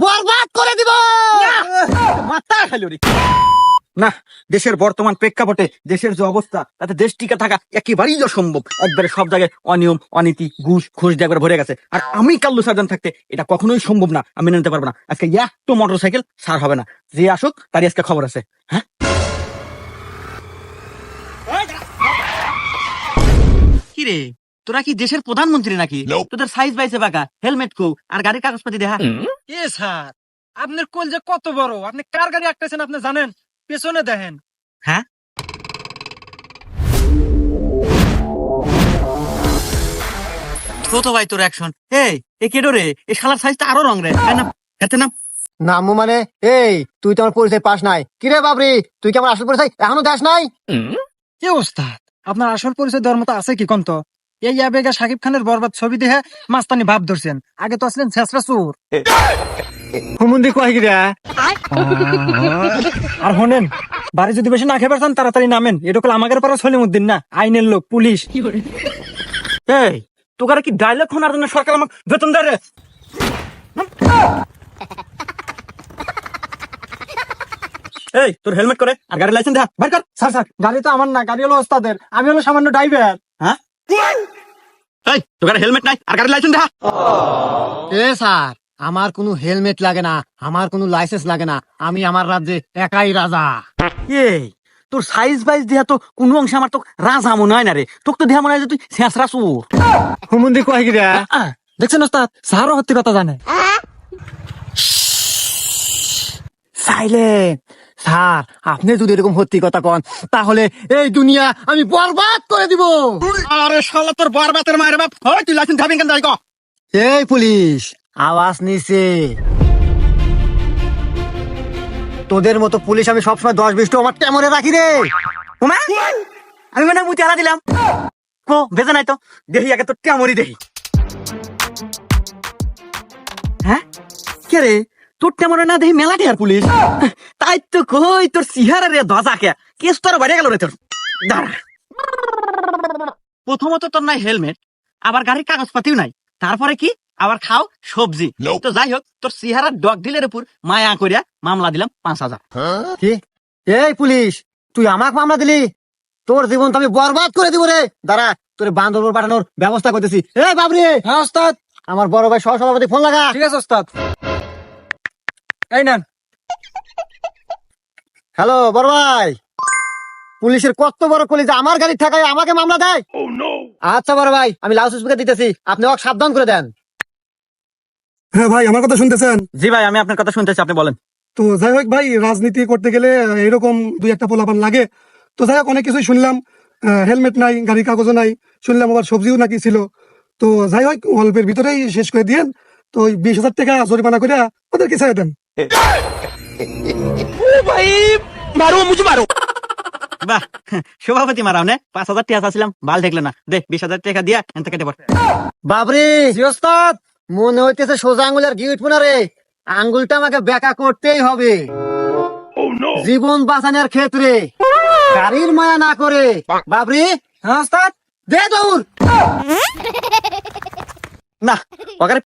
বরবাদ করে দিব। মাথা খাইলো রে। না, দেশের বর্তমান প্রেক্ষাপটে দেশের যে অবস্থা তাতে দেশ টিকে থাকা একেবারেই অসম্ভব। একবারে সব জায়গায় অনিয়ম, অনীতি, ঘুষ দিয়ে একবার ভরে গেছে। আর আমি কাল্লু সার্জন থাকতে এটা কখনোই সম্ভব না, আমি মেনে নিতে পারবো না। আজকে একটু মোটরসাইকেল সার হবে না, যে আসুক তারই আজকে খবর আছে। হ্যাঁ, কি রে, তোরা কি দেশের প্রধানমন্ত্রী নাকি? তোদের সাইজ বাইছে বাঁকা, হেলমেট কো আর গাড়ির কাগজপাতি দেখা। এ স্যার, আপনার কোল যে কত বড়, আপনি কার গাড়ি আঁকতেছেন আপনি জানেন? পেছনে দেখেন। হ্যাঁ, কত ভাই তোর অ্যাকশন? এই কেডো রে, এই শালার সাইজটা আরো রং রে। না খেতে না নামু মানে এই তুই তো আমার পরিচয় পাস নাই। কিরে বাবরি, তুই কি আমার আসল পরিচয় এখনো দেশ নাই? কে ওস্তাদ, আপনার আসল পরিচয় দেওয়ার মতো আছে কি কোন তো? এই আবেগা সাকিব খানের বরবাদ ছবি দেখে মাস্তানি ভাব ধরছেন, আগে তো আসলেন ছেঁচড়া চোর। হুমুন্দি কয় কিরা? আর শোনেন, বাড়ি যদি বেশি না খেয়ে পারতেন তাড়াতাড়ি নামেন, এটা হলো আমাদের পাড়া সলিমুদ্দিন না, আইনের লোক, পুলিশ। এই তোকারে কি ডায়লগ শোনার জন্য সরকার আমাকে বেতন দেয় রে? এই তোর হেলমেট করে আর গাড়ির লাইসেন্স দেখা বের কর। স্যার স্যার, গাড়ি তো আমার না, গাড়ি হলো ওস্তাদের, আমি হলো সামান্য ড্রাইভার। হ্যাঁ, এই তোকারে হেলমেট নাই আর গাড়ির লাইসেন্স দেখা। এ স্যার, আমার কোনো হেলমেট লাগে না, আমার কোনো লাইসেন্স লাগে না, আমি আমার রাজ্যে একাই রাজা। এই তোর সাইজ বাইজ দেয়া তো কোনো অংশে আমার তো রাজা মনে হয় না রে, তোকে তো দেয়া মনে হয় যে তুই শেষরা চোর। হুমুন্দি কয় কিরা? দেখছেন ওস্তাদ, স্যারও সত্যি কথা জানে। সাইলেন্ট। স্যার, আপনি যদি এরকম সত্যি কথা কন তাহলে এই দুনিয়া আমি বরবাদ করে দিব। আরে শালা তোর বরবাতের মায়ের বাপ, হয় তুই লাইসেন্স খাবি কেন যাই কো। এই পুলিশ, আওয়াজ নিছে। তোদের মতো পুলিশ আমি সবসময় 10-20টা আমার টেমরে রাখি রে। ওমা, আমি মানে মুতি আলা দিলাম কো বেজে নাই তো, দেখি আগে তোর টেমরি দেখি। হ্যাঁ, কে রে, তোর টেমরে না দেখি মেলাটি আর পুলিশ। তাই তো কই তোর সিহারা রে ধজা কে কেস তোর বাইরে গেল রে তোর। দাঁড়া, প্রথমত তোর নাই হেলমেট, আবার গাড়ির কাগজপাতিও নাই, তারপরে কি আবার খাও সবজি। তো যাই হোক, তোর সিহারা ডগ ডিলের উপর মায়া করিয়া মামলা দিলাম 5,000। কি? এই পুলিশ, তুই আমাকে মামলা দিলি? তোর জীবন তো আমি বরবাদ করে দিব রে। দাঁড়া, তোর বান্দরবন পাঠানোর ব্যবস্থা করতেছি। এই বাবরি, হ্যাঁ ওস্তাদ। আমার বড় ভাই সহসভাপতি ফোন লাগা। ঠিক আছে ওস্তাদ, এই নেন। হ্যালো বড় ভাই, পুলিশের কত বড় কলিজা আমার গাড়ি ঠেকায় আমাকে মামলা দেয়। আচ্ছা বড় ভাই, আমি লাউড স্পিকার দিতেছি, আপনি ওকে সাবধান করে দেন। হ্যাঁ ভাই, আমার কথা শুনতেছেন? জি ভাই, আমি আপনার কথা শুনতেছি, আপনি বলেন। তো যাই হোক ভাই, রাজনীতি করতে গেলে এরকম দুই একটা পোলাপান লাগে। তো যাই হোক, অনেক কিছুই শুনলাম। হেলমেট নাই, গাড়ির কাগজও নাই, শুনলাম আবার সবজিও নাকি ছিল। তো যাই হোক, অল্পের ভিতরেই শেষ করে দিয়েন। তো ওই 20,000 টাকা জরিমানা করে ওদেরকে ছেড়ে দেন। বাহ, সভাপতি মারাও নে, 5,000 টাকা চাচ্ছিলাম, ভাল দেখলে না, দে 20,000 টাকা দিয়া এন থেকে দেবো। বাবরি, জি ওস্তাদ। মনে হইতেছে সোজা আঙ্গুলের ঘি উঠবো না রে, আঙ্গুলটা আমাকে বেঁকা করতেই হবে জীবন বাঁচানোর ক্ষেত্রে। গাড়ির মায়া না করে বাবরি। হ্যাঁ ওস্তাদ। দে দৌড়। না, ওখানে